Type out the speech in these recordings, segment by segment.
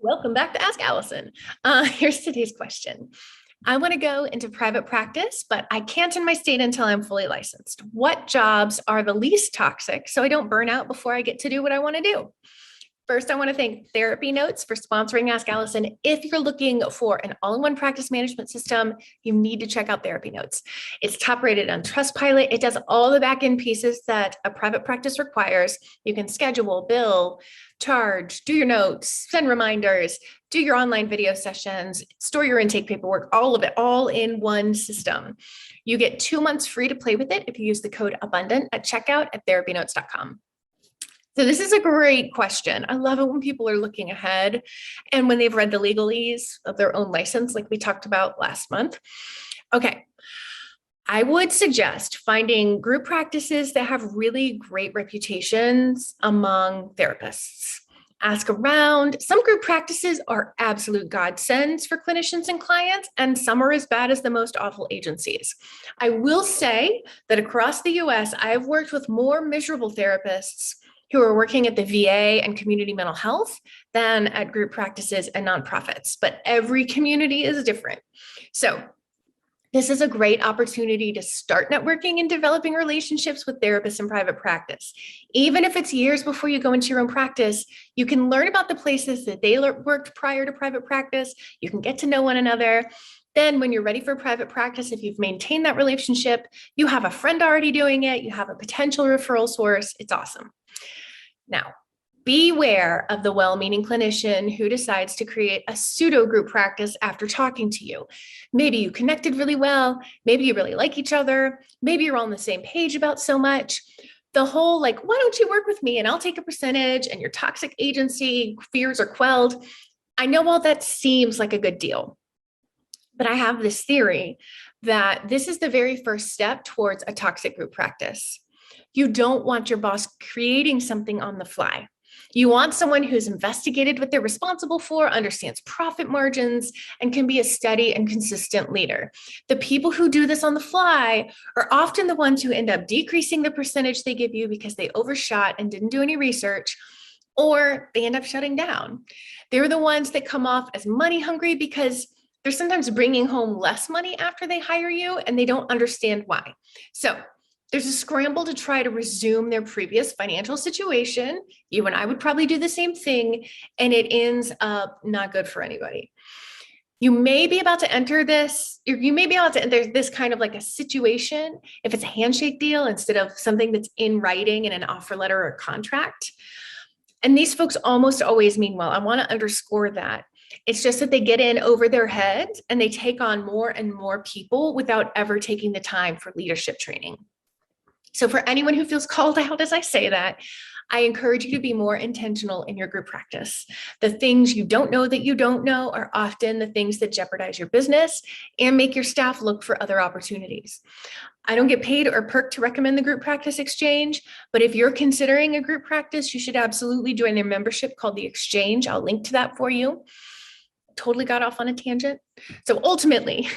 Welcome back to Ask Allison. Here's today's question. I want to go into private practice, but I can't in my state until I'm fully licensed. What jobs are the least toxic so I don't burn out before I get to do what I want to do? First, I want to thank Therapy Notes for sponsoring Ask Allison. If you're looking for an all-in-one practice management system, you need to check out Therapy Notes. It's top rated on Trustpilot. It does all the back-end pieces that a private practice requires. You can schedule, bill, charge, do your notes, send reminders, do your online video sessions, store your intake paperwork, all of it, all in one system. You get 2 months free to play with it if you use the code ABUNDANT at checkout at therapynotes.com. So this is a great question. I love it when people are looking ahead and when they've read the legalese of their own license, like we talked about last month. Okay. I would suggest finding group practices that have really great reputations among therapists. Ask around. Some group practices are absolute godsends for clinicians and clients, and some are as bad as the most awful agencies. I will say that across the US, I've worked with more miserable therapists who are working at the VA and community mental health than at group practices and nonprofits, but every community is different. So this is a great opportunity to start networking and developing relationships with therapists in private practice. Even if it's years before you go into your own practice, you can learn about the places that they worked prior to private practice. You can get to know one another. Then when you're ready for private practice, if you've maintained that relationship, you have a friend already doing it, you have a potential referral source. It's awesome. Now, beware of the well-meaning clinician who decides to create a pseudo group practice after talking to you. Maybe you connected really well. Maybe you really like each other. Maybe you're on the same page about so much. The whole like, why don't you work with me and I'll take a percentage and your toxic agency fears are quelled. I know all that seems like a good deal, but I have this theory that this is the very first step towards a toxic group practice. You don't want your boss creating something on the fly. You want someone who's investigated what they're responsible for, understands profit margins, and can be a steady and consistent leader. The people who do this on the fly are often the ones who end up decreasing the percentage they give you because they overshot and didn't do any research, or they end up shutting down. They're the ones that come off as money hungry because they're sometimes bringing home less money after they hire you, and they don't understand why. So there's a scramble to try to resume their previous financial situation. You and I would probably do the same thing, and it ends up not good for anybody. You may be about to enter this, you may be about to enter this kind of like a situation if it's a handshake deal instead of something that's in writing in an offer letter or contract. And these folks almost always mean well. I want to underscore that. It's just that they get in over their heads and they take on more and more people without ever taking the time for leadership training. So for anyone who feels called out as I say that, I encourage you to be more intentional in your group practice. The things you don't know that you don't know are often the things that jeopardize your business and make your staff look for other opportunities. I don't get paid or perked to recommend the group practice exchange, but if you're considering a group practice, you should absolutely join their membership called the Exchange. I'll link to that for you. Totally got off on a tangent. So ultimately,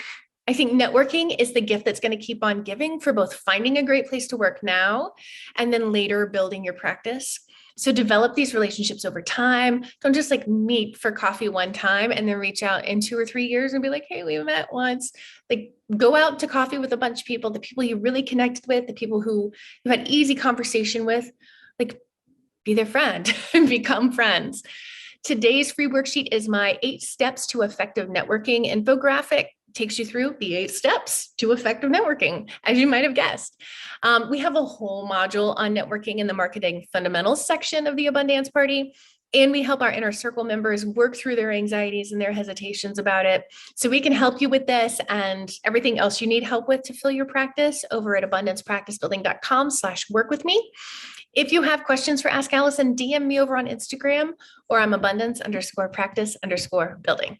I think networking is the gift that's going to keep on giving for both finding a great place to work now and then later building your practice. So develop these relationships over time. Don't just like meet for coffee one time and then reach out in 2 or 3 years and be like, hey, we met once. Like go out to coffee with a bunch of people, the people you really connected with, the people who you had easy conversation with, like be their friend and become friends. Today's free worksheet is my 8 steps to effective networking infographic. Takes you through the 8 steps to effective networking, as you might have guessed. We have a whole module on networking in the marketing fundamentals section of the Abundance Party, and we help our inner circle members work through their anxieties and their hesitations about it. So we can help you with this and everything else you need help with to fill your practice over at abundancepracticebuilding.com/work with me. If you have questions for Ask Allison, DM me over on Instagram, or I'm abundance_practice_building.